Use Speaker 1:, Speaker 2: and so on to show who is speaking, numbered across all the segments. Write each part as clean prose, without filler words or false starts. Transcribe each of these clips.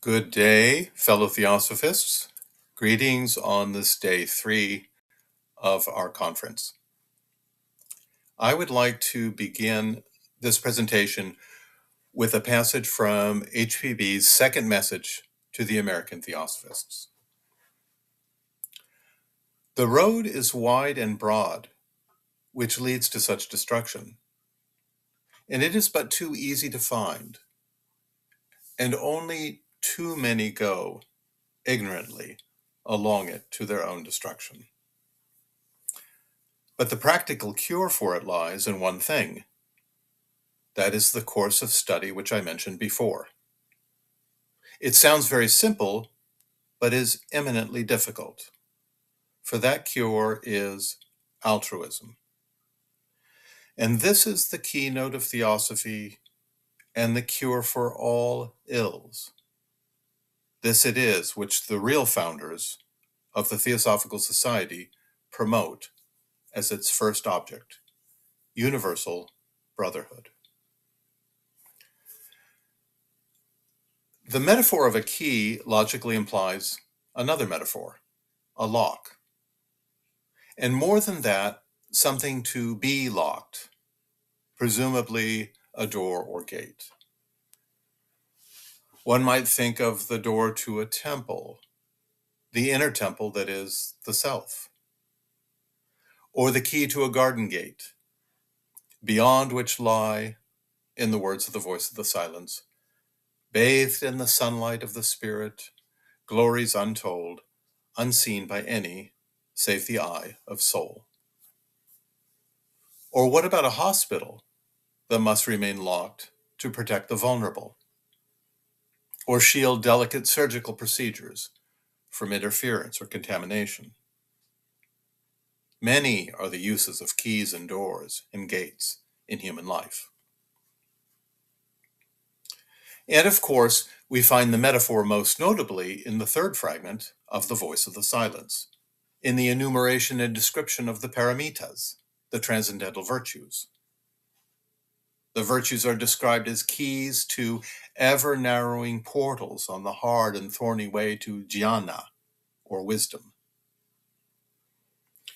Speaker 1: Good day, fellow Theosophists. Greetings on this day 3 of our conference. I would like to begin this presentation with a passage from HPB's second message to the American Theosophists. The road is wide and broad, which leads to such destruction, and it is but too easy to find, and only too many go ignorantly along it to their own destruction. But the practical cure for it lies in one thing. That is the course of study which I mentioned before. It sounds very simple, but is eminently difficult. For that cure is altruism. And this is the keynote of Theosophy and the cure for all ills. This it is which the real founders of the Theosophical Society promote as its first object, universal brotherhood. The metaphor of a key logically implies another metaphor, a lock. And more than that, something to be locked, presumably a door or gate. One might think of the door to a temple, the inner temple that is the self, or the key to a garden gate, beyond which lie, in the words of the voice of the silence, bathed in the sunlight of the spirit, glories untold, unseen by any save the eye of soul. Or what about a hospital that must remain locked to protect the vulnerable, or shield delicate surgical procedures from interference or contamination? Many are the uses of keys and doors and gates in human life. And of course, we find the metaphor most notably in the third fragment of the Voice of the Silence, in the enumeration and description of the paramitas, the transcendental virtues. The virtues are described as keys to ever-narrowing portals on the hard and thorny way to jnana, or wisdom.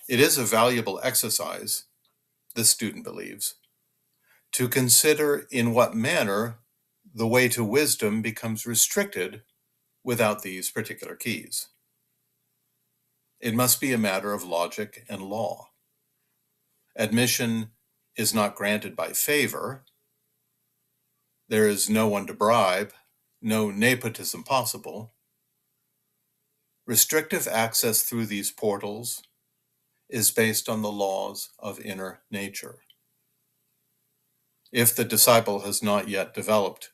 Speaker 1: It is a valuable exercise, the student believes, to consider in what manner the way to wisdom becomes restricted without these particular keys. It must be a matter of logic and law. Admission is not granted by favor. There is no one to bribe, no nepotism possible. Restrictive access through these portals is based on the laws of inner nature. If the disciple has not yet developed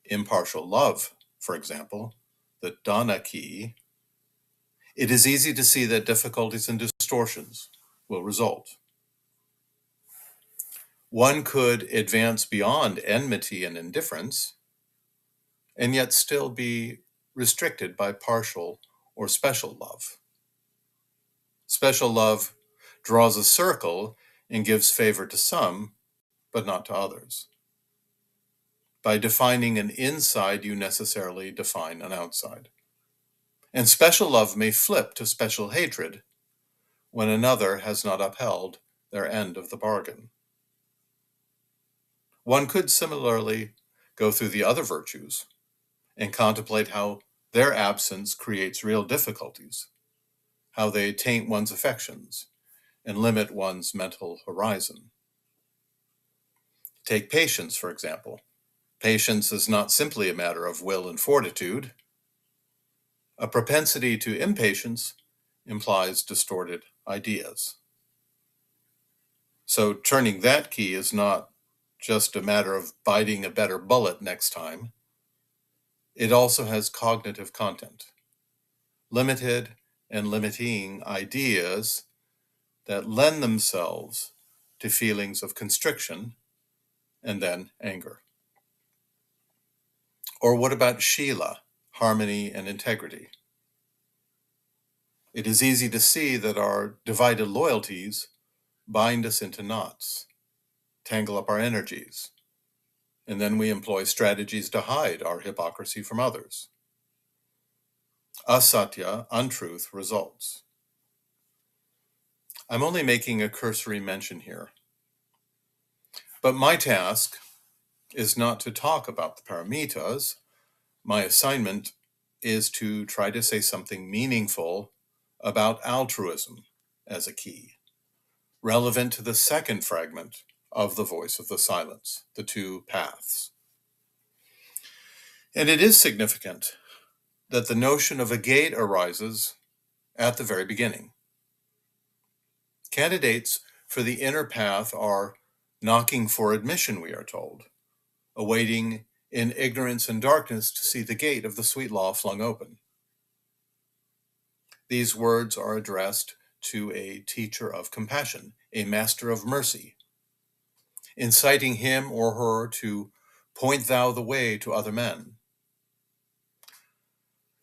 Speaker 1: impartial love, for example, the dana key, it is easy to see that difficulties and distortions will result. One could advance beyond enmity and indifference, and yet still be restricted by partial or special love. Special love draws a circle and gives favor to some, but not to others. By defining an inside, you necessarily define an outside. And special love may flip to special hatred when another has not upheld their end of the bargain. One could similarly go through the other virtues and contemplate how their absence creates real difficulties, how they taint one's affections and limit one's mental horizon. Take patience, for example. Patience is not simply a matter of will and fortitude. A propensity to impatience implies distorted ideas. So turning that key is not just a matter of biting a better bullet next time. It also has cognitive content, limited and limiting ideas that lend themselves to feelings of constriction and then anger. Or what about Shila, harmony and integrity? It is easy to see that our divided loyalties bind us into knots, tangle up our energies, and then we employ strategies to hide our hypocrisy from others. asatya, untruth, results. I'm only making a cursory mention here. But my task is not to talk about the paramitas. My assignment is to try to say something meaningful about altruism as a key, relevant to the second fragment of the voice of the silence, the two paths. And it is significant that the notion of a gate arises at the very beginning. Candidates for the inner path are knocking for admission, we are told, awaiting in ignorance and darkness to see the gate of the sweet law flung open. These words are addressed to a teacher of compassion, a master of mercy, inciting him or her to point thou the way to other men.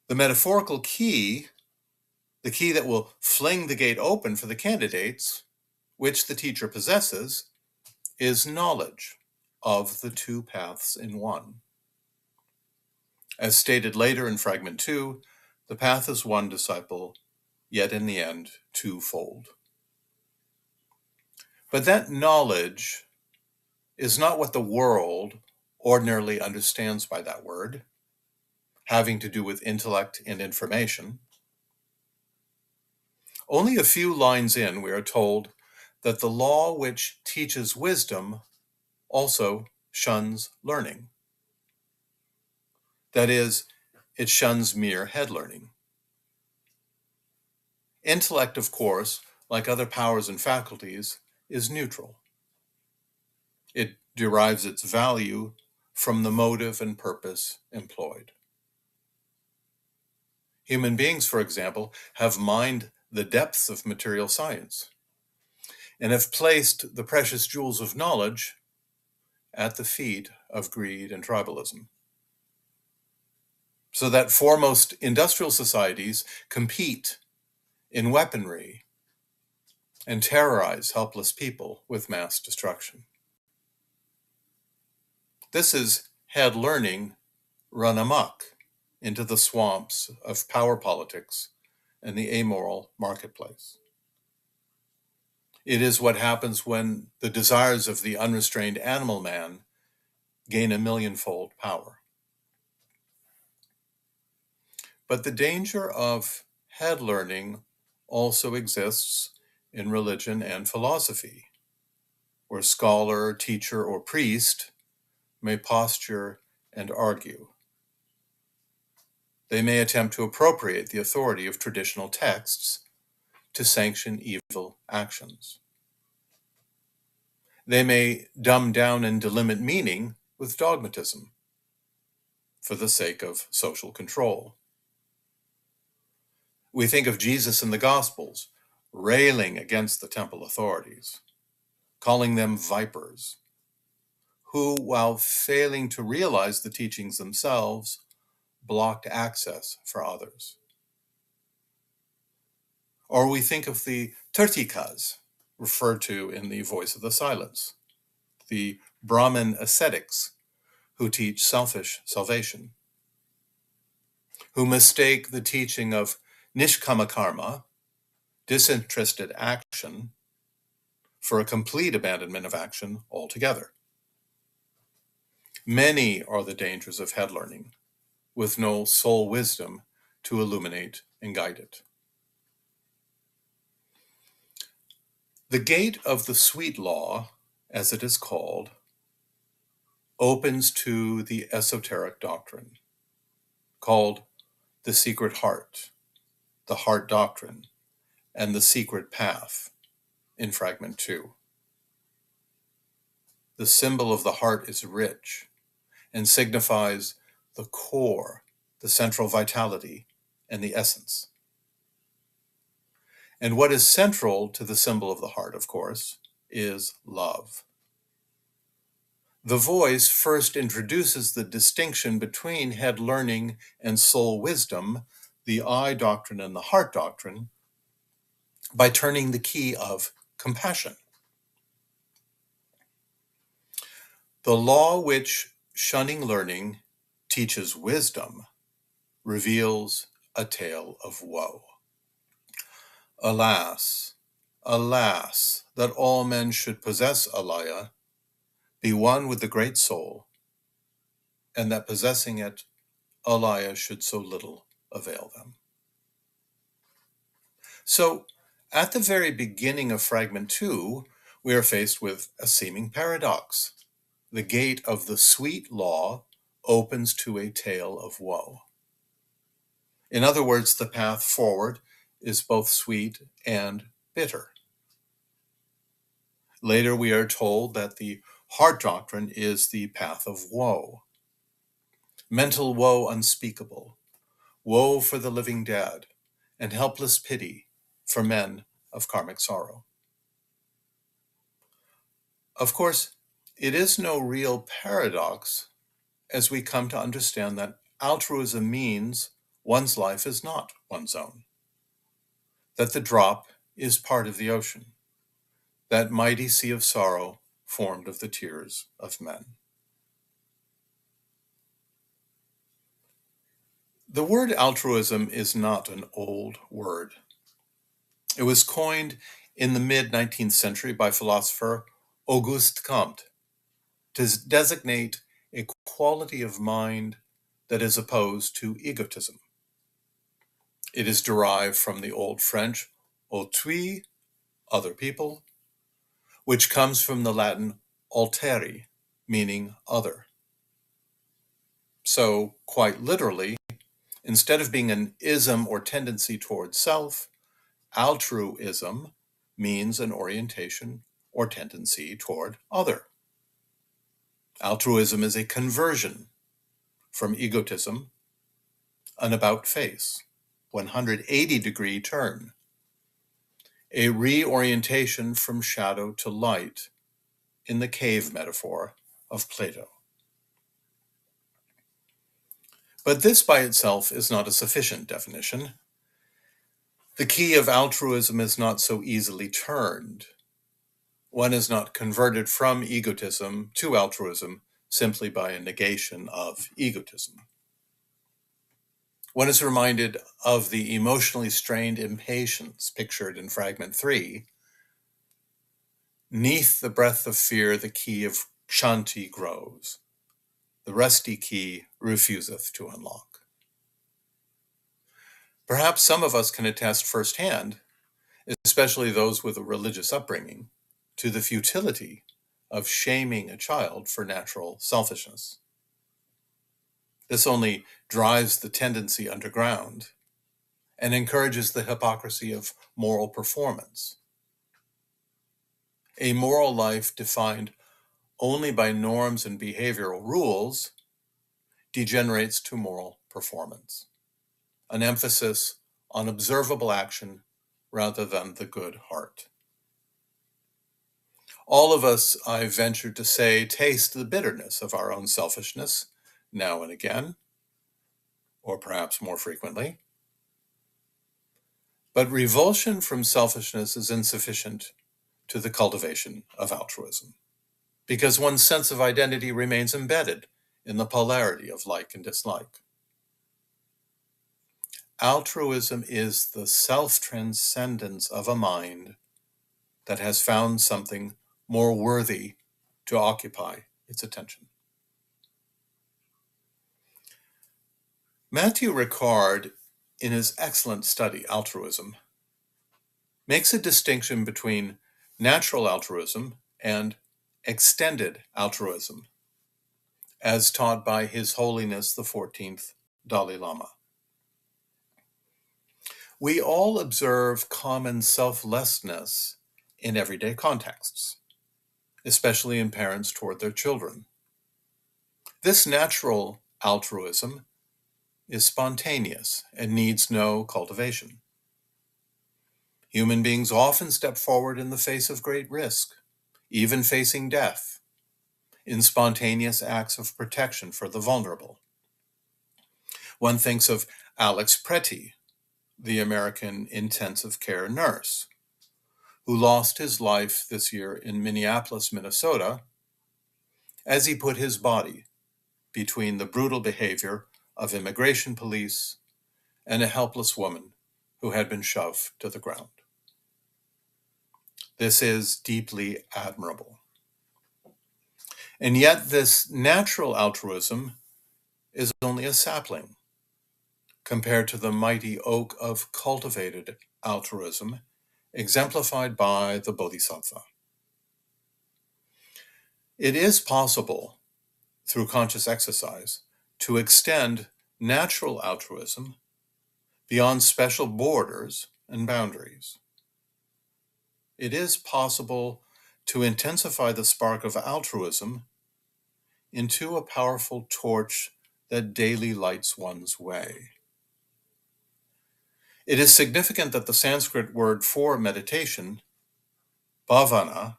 Speaker 1: The metaphorical key, the key that will fling the gate open for the candidates, which the teacher possesses, is knowledge of the two paths in one. As stated later in fragment 2, the path is one disciple, yet in the end twofold. But that knowledge is not what the world ordinarily understands by that word, having to do with intellect and information. Only a few lines in, we are told that the law which teaches wisdom also shuns learning. That is, it shuns mere head learning. Intellect, of course, like other powers and faculties, is neutral. It derives its value from the motive and purpose employed. Human beings, for example, have mined the depths of material science and have placed the precious jewels of knowledge at the feet of greed and tribalism. So that foremost industrial societies compete in weaponry and terrorize helpless people with mass destruction. This is head learning run amok into the swamps of power politics and the amoral marketplace. It is what happens when the desires of the unrestrained animal man gain a millionfold power. But the danger of head learning also exists in religion and philosophy, where scholar, teacher, or priest may posture and argue. They may attempt to appropriate the authority of traditional texts to sanction evil actions. They may dumb down and delimit meaning with dogmatism for the sake of social control. We think of Jesus in the Gospels railing against the temple authorities, calling them vipers, who, while failing to realize the teachings themselves, blocked access for others. Or we think of the Tirthikas, referred to in the Voice of the Silence, the Brahmin ascetics who teach selfish salvation, who mistake the teaching of nishkama karma, disinterested action, for a complete abandonment of action altogether. Many are the dangers of head learning, with no soul wisdom to illuminate and guide it. The gate of the sweet law, as it is called, opens to the esoteric doctrine, called the secret heart, the heart doctrine, and the secret path in fragment 2. The symbol of the heart is rich and signifies the core, the central vitality, and the essence. And what is central to the symbol of the heart, of course, is love. The voice first introduces the distinction between head learning and soul wisdom, the I doctrine and the heart doctrine, by turning the key of compassion. The law which, shunning learning, teaches wisdom, reveals a tale of woe. Alas, alas, that all men should possess Alaya, be one with the great soul, and that possessing it, Alaya should so little avail them. So, at the very beginning of Fragment 2, we are faced with a seeming paradox. The gate of the sweet law opens to a tale of woe. In other words, the path forward is both sweet and bitter. Later, we are told that the heart doctrine is the path of woe. Mental woe unspeakable, woe for the living dead, and helpless pity for men of karmic sorrow. Of course, it is no real paradox as we come to understand that altruism means one's life is not one's own, that the drop is part of the ocean, that mighty sea of sorrow formed of the tears of men. The word altruism is not an old word. It was coined in the mid-19th century by philosopher Auguste Comte to designate a quality of mind that is opposed to egotism. It is derived from the Old French autrui, other people, which comes from the Latin alteri, meaning other. So, quite literally, instead of being an ism or tendency towards self, altruism means an orientation or tendency toward other. Altruism is a conversion from egotism, an about-face, 180-degree turn, a reorientation from shadow to light in the cave metaphor of Plato. But this by itself is not a sufficient definition. The key of altruism is not so easily turned. One is not converted from egotism to altruism simply by a negation of egotism. One is reminded of the emotionally strained impatience pictured in Fragment 3. Neath the breath of fear, the key of Kshanti grows. The rusty key refuseth to unlock. Perhaps some of us can attest firsthand, especially those with a religious upbringing, to the futility of shaming a child for natural selfishness. This only drives the tendency underground and encourages the hypocrisy of moral performance. A moral life defined only by norms and behavioral rules degenerates to moral performance, an emphasis on observable action rather than the good heart. All of us, I venture to say, taste the bitterness of our own selfishness now and again, or perhaps more frequently. But revulsion from selfishness is insufficient to the cultivation of altruism, because one's sense of identity remains embedded in the polarity of like and dislike. Altruism is the self-transcendence of a mind that has found something more worthy to occupy its attention. Matthew Ricard, in his excellent study, Altruism, makes a distinction between natural altruism and extended altruism, as taught by His Holiness the 14th Dalai Lama. We all observe common selflessness in everyday contexts, especially in parents toward their children. This natural altruism is spontaneous and needs no cultivation. Human beings often step forward in the face of great risk, even facing death, in spontaneous acts of protection for the vulnerable. One thinks of Alex Pretty, the American intensive care nurse, who lost his life this year in Minneapolis, Minnesota, as he put his body between the brutal behavior of immigration police and a helpless woman who had been shoved to the ground. This is deeply admirable. And yet this natural altruism is only a sapling compared to the mighty oak of cultivated altruism exemplified by the Bodhisattva. It is possible, through conscious exercise, to extend natural altruism beyond special borders and boundaries. It is possible to intensify the spark of altruism into a powerful torch that daily lights one's way. It is significant that the Sanskrit word for meditation, bhavana,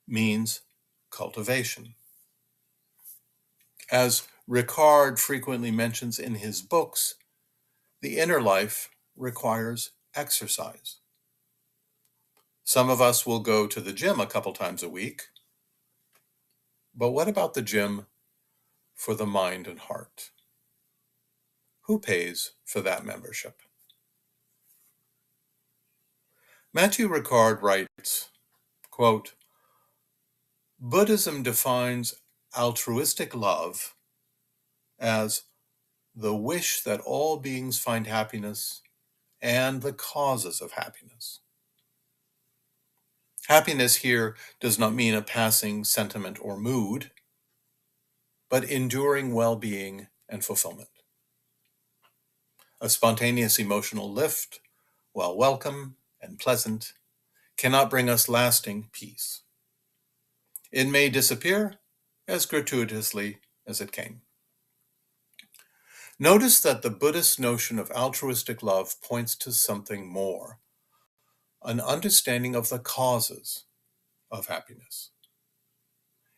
Speaker 1: means cultivation. As Ricard frequently mentions in his books, the inner life requires exercise. Some of us will go to the gym a couple times a week, but what about the gym for the mind and heart? Who pays for that membership? Matthew Ricard writes, quote, Buddhism defines altruistic love as the wish that all beings find happiness and the causes of happiness. Happiness here does not mean a passing sentiment or mood, but enduring well-being and fulfillment. A spontaneous emotional lift, while welcome and pleasant, cannot bring us lasting peace. It may disappear as gratuitously as it came. Notice that the Buddhist notion of altruistic love points to something more, an understanding of the causes of happiness.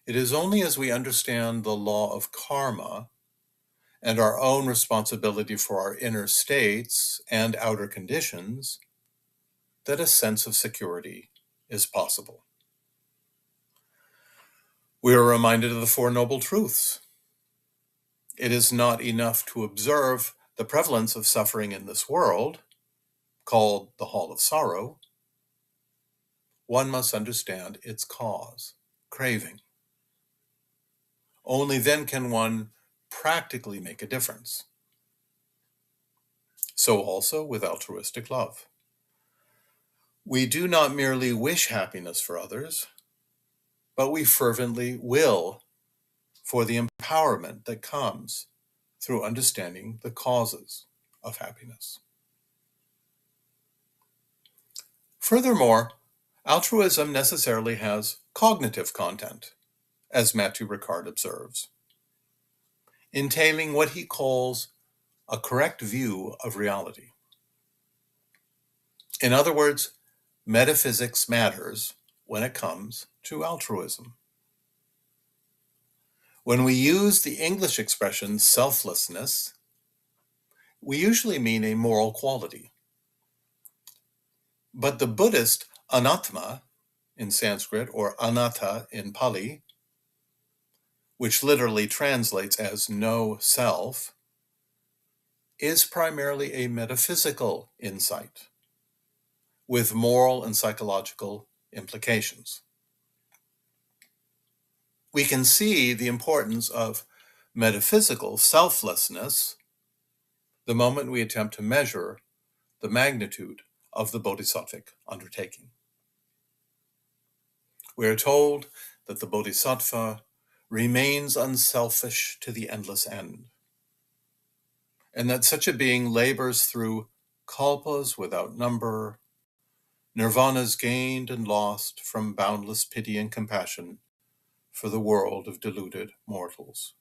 Speaker 1: It is only as we understand the law of karma and our own responsibility for our inner states and outer conditions that a sense of security is possible. We are reminded of the Four Noble Truths. It is not enough to observe the prevalence of suffering in this world, called the Hall of Sorrow. One must understand its cause, craving. Only then can one practically make a difference. So also with altruistic love. We do not merely wish happiness for others, but we fervently will for the empowerment that comes through understanding the causes of happiness. Furthermore, altruism necessarily has cognitive content, as Matthew Ricard observes, entailing what he calls a correct view of reality. In other words, metaphysics matters when it comes to altruism. When we use the English expression selflessness, we usually mean a moral quality. But the Buddhist anatma in Sanskrit, or anatta in Pali, which literally translates as no self, is primarily a metaphysical insight with moral and psychological implications. We can see the importance of metaphysical selflessness the moment we attempt to measure the magnitude of the bodhisattvic undertaking. We are told that the bodhisattva remains unselfish to the endless end, and that such a being labors through kalpas without number, nirvanas gained and lost from boundless pity and compassion for the world of deluded mortals.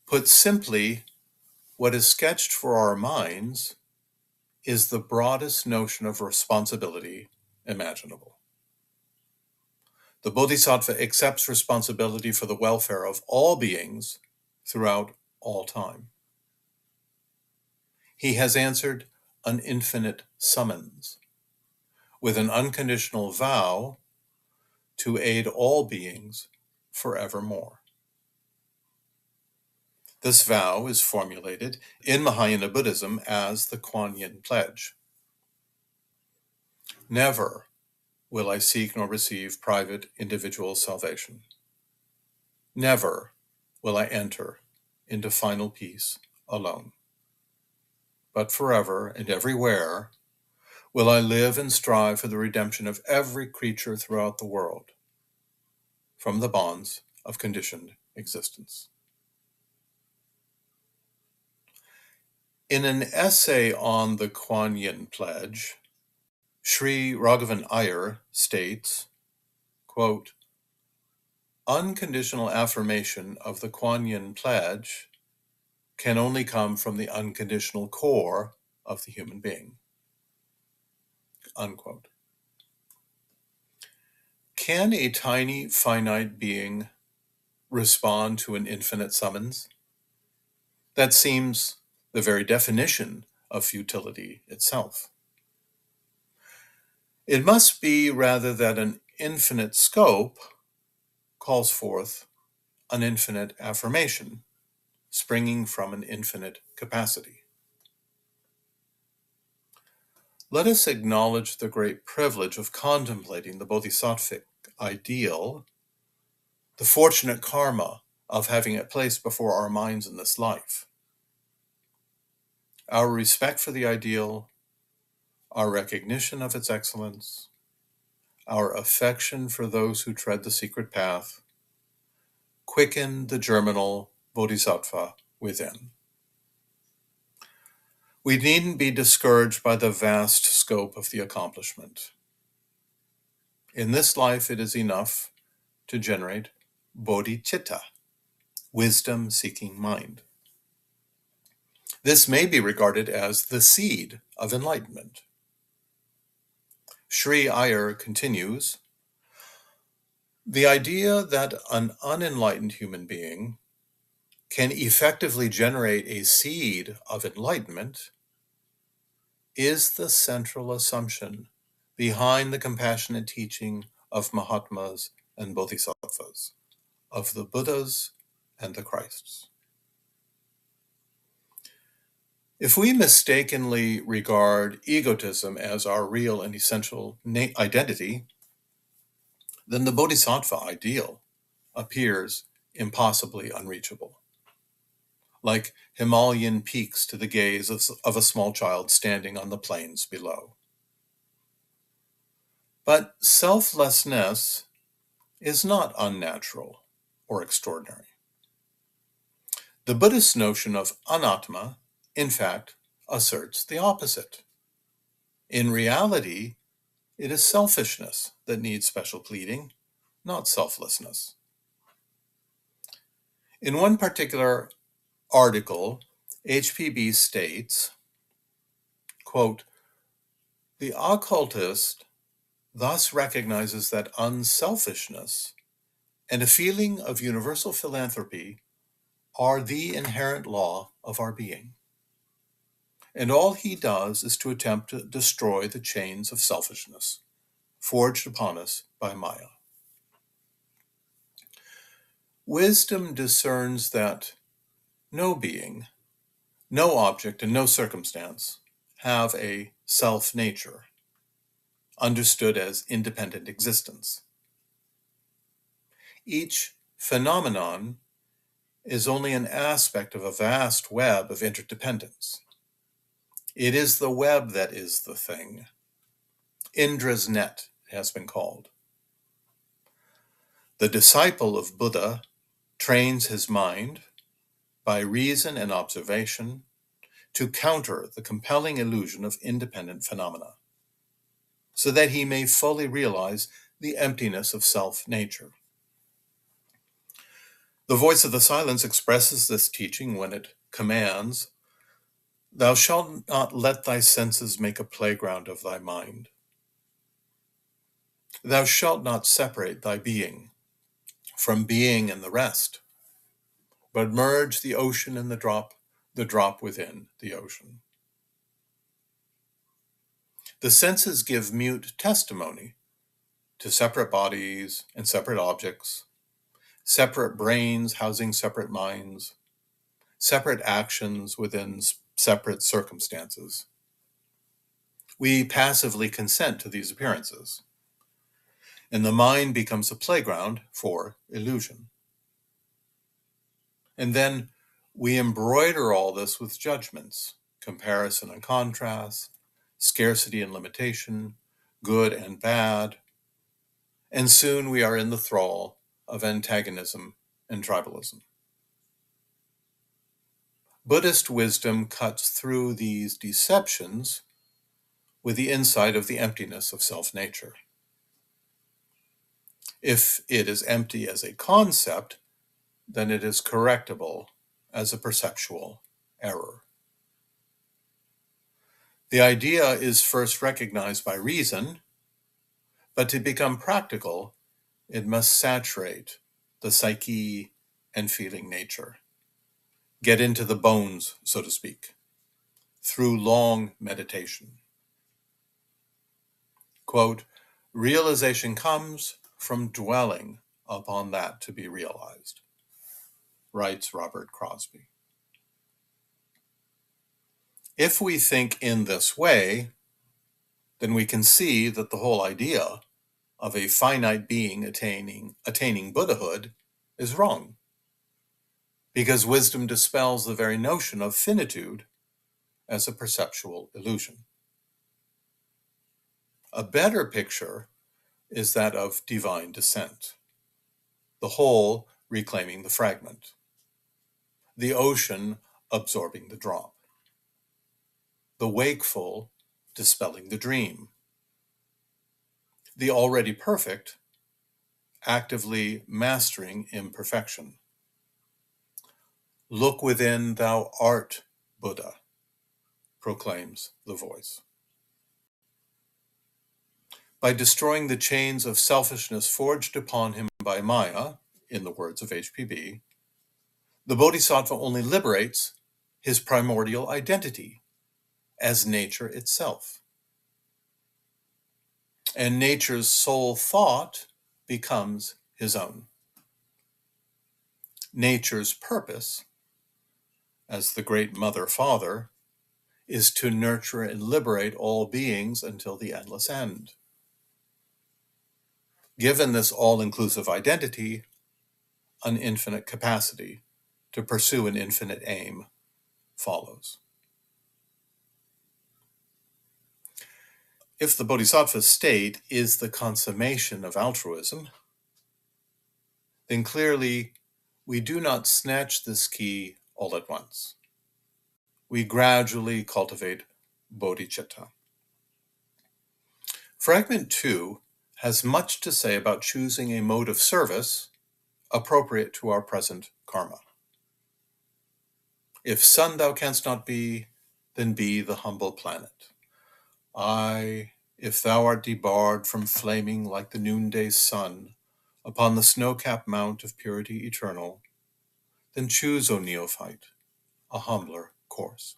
Speaker 1: Put simply, what is sketched for our minds is the broadest notion of responsibility imaginable. The Bodhisattva accepts responsibility for the welfare of all beings throughout all time. He has answered an infinite summons with an unconditional vow to aid all beings forevermore. This vow is formulated in Mahayana Buddhism as the Kuan Yin Pledge. Never will I seek nor receive private individual salvation. Never will I enter into final peace alone. But forever and everywhere will I live and strive for the redemption of every creature throughout the world from the bonds of conditioned existence. In an essay on the Kuan Yin Pledge, Sri Raghavan Iyer states, quote, "Unconditional affirmation of the Kuan Yin Pledge can only come from the unconditional core of the human being." Unquote. Can a tiny, finite being respond to an infinite summons? That seems the very definition of futility itself. It must be rather that an infinite scope calls forth an infinite affirmation, springing from an infinite capacity. Let us acknowledge the great privilege of contemplating the Bodhisattvic ideal, the fortunate karma of having it placed before our minds in this life. Our respect for the ideal, our recognition of its excellence, our affection for those who tread the secret path, quicken the germinal bodhisattva within. We needn't be discouraged by the vast scope of the accomplishment. In this life, it is enough to generate bodhicitta, wisdom-seeking mind. This may be regarded as the seed of enlightenment. Sri Iyer continues, "The idea that an unenlightened human being can effectively generate a seed of enlightenment is the central assumption behind the compassionate teaching of Mahatmas and Bodhisattvas, of the Buddhas and the Christs." If we mistakenly regard egotism as our real and essential identity, then the Bodhisattva ideal appears impossibly unreachable, like Himalayan peaks to the gaze of a small child standing on the plains below. But selflessness is not unnatural or extraordinary. The Buddhist notion of anatma, in fact, asserts the opposite. In reality, it is selfishness that needs special pleading, not selflessness. In one particular article, HPB states, quote, "The occultist thus recognizes that unselfishness and a feeling of universal philanthropy are the inherent law of our being. And all he does is to attempt to destroy the chains of selfishness forged upon us by Maya." Wisdom discerns that no being, no object, and no circumstance have a self-nature, understood as independent existence. Each phenomenon is only an aspect of a vast web of interdependence. It is the web that is the thing. Indra's net has been called. The disciple of Buddha trains his mind by reason and observation to counter the compelling illusion of independent phenomena, so that he may fully realize the emptiness of self-nature. The voice of the silence expresses this teaching when it commands, "Thou shalt not let thy senses make a playground of thy mind. Thou shalt not separate thy being from being and the rest, but merge the ocean and the drop within the ocean." The senses give mute testimony to separate bodies and separate objects, separate brains housing separate minds, separate actions within separate circumstances. We passively consent to these appearances, and the mind becomes a playground for illusion. And then we embroider all this with judgments, comparison and contrast, scarcity and limitation, good and bad, and soon we are in the thrall of antagonism and tribalism. Buddhist wisdom cuts through these deceptions with the insight of the emptiness of self-nature. If it is empty as a concept, then it is correctable as a perceptual error. The idea is first recognized by reason, but to become practical, it must saturate the psyche and feeling nature, get into the bones, so to speak, through long meditation. Quote, realization comes from dwelling upon that to be realized, writes Robert Crosby. If we think in this way, then we can see that the whole idea of a finite being attaining Buddhahood is wrong, because wisdom dispels the very notion of finitude as a perceptual illusion. A better picture is that of divine descent, the whole reclaiming the fragment, the ocean absorbing the drop, the wakeful dispelling the dream, the already perfect actively mastering imperfection. Look within, thou art Buddha, proclaims the voice. By destroying the chains of selfishness forged upon him by Maya, in the words of HPB, the Bodhisattva only liberates his primordial identity as nature itself. And nature's sole thought becomes his own. Nature's purpose, as the great mother-father, is to nurture and liberate all beings until the endless end. Given this all-inclusive identity, an infinite capacity to pursue an infinite aim follows. If the Bodhisattva state is the consummation of altruism, then clearly we do not snatch this key all at once. We gradually cultivate bodhicitta. Fragment 2 has much to say about choosing a mode of service appropriate to our present karma. If sun thou canst not be, then be the humble planet. Aye, if thou art debarred from flaming like the noonday sun upon the snow-capped mount of purity eternal, then choose, O neophyte, a humbler course.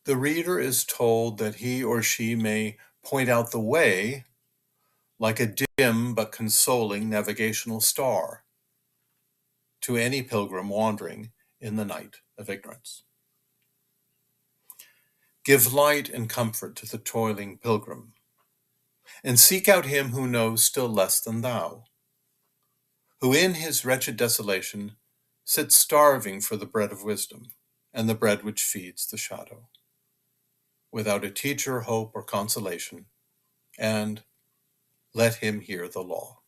Speaker 1: The reader is told that he or she may point out the way like a dim but consoling navigational star to any pilgrim wandering in the night of ignorance. Give light and comfort to the toiling pilgrim, and seek out him who knows still less than thou, who in his wretched desolation sits starving for the bread of wisdom and the bread which feeds the shadow, without a teacher, hope, or consolation, and let him hear the law.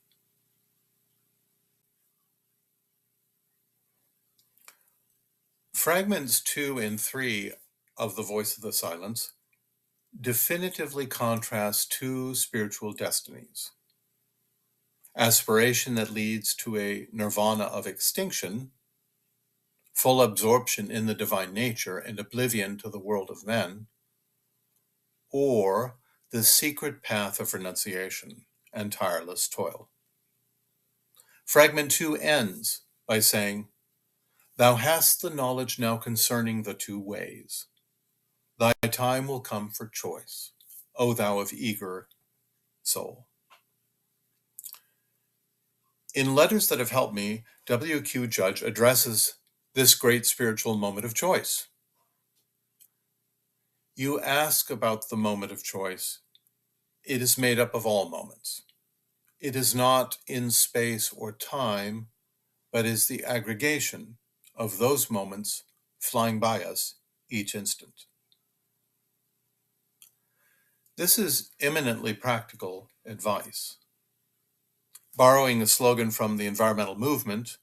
Speaker 1: Fragments 2 and 3 of The Voice of the Silence definitively contrast two spiritual destinies: aspiration that leads to a nirvana of extinction, full absorption in the divine nature and oblivion to the world of men, or the secret path of renunciation and tireless toil. Fragment 2 ends by saying, thou hast the knowledge now concerning the two ways. Thy time will come for choice, O thou of eager soul. In Letters That Have Helped Me, W.Q. Judge addresses this great spiritual moment of choice. You ask about the moment of choice. It is made up of all moments. It is not in space or time, but is the aggregation of those moments flying by us each instant. This is eminently practical advice. Borrowing a slogan from the environmental movement,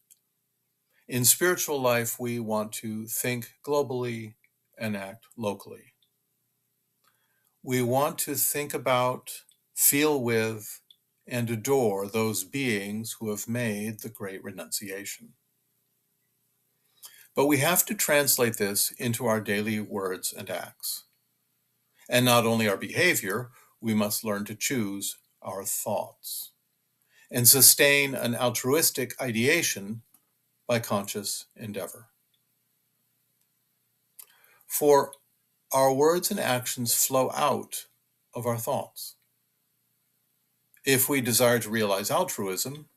Speaker 1: in spiritual life we want to think globally and act locally. We want to think about, feel with, and adore those beings who have made the great renunciation. But we have to translate this into our daily words and acts. And not only our behavior, we must learn to choose our thoughts and sustain an altruistic ideation by conscious endeavor. For our words and actions flow out of our thoughts. If we desire to realize altruism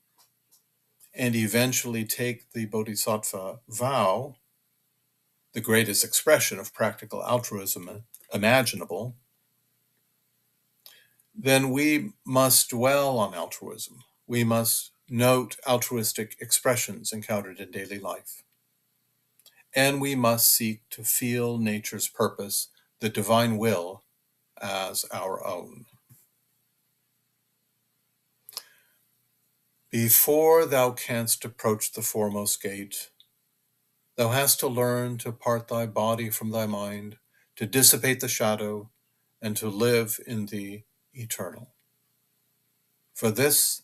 Speaker 1: and eventually take the Bodhisattva vow, the greatest expression of practical altruism imaginable, then we must dwell on altruism. We must note altruistic expressions encountered in daily life. And we must seek to feel nature's purpose, the divine will, as our own. Before thou canst approach the foremost gate, thou hast to learn to part thy body from thy mind, to dissipate the shadow, and to live in the eternal. For this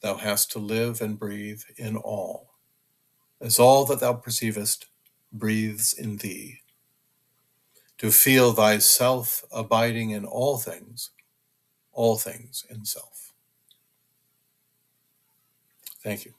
Speaker 1: thou hast to live and breathe in all, as all that thou perceivest breathes in thee, to feel thyself abiding in all things in self. Thank you.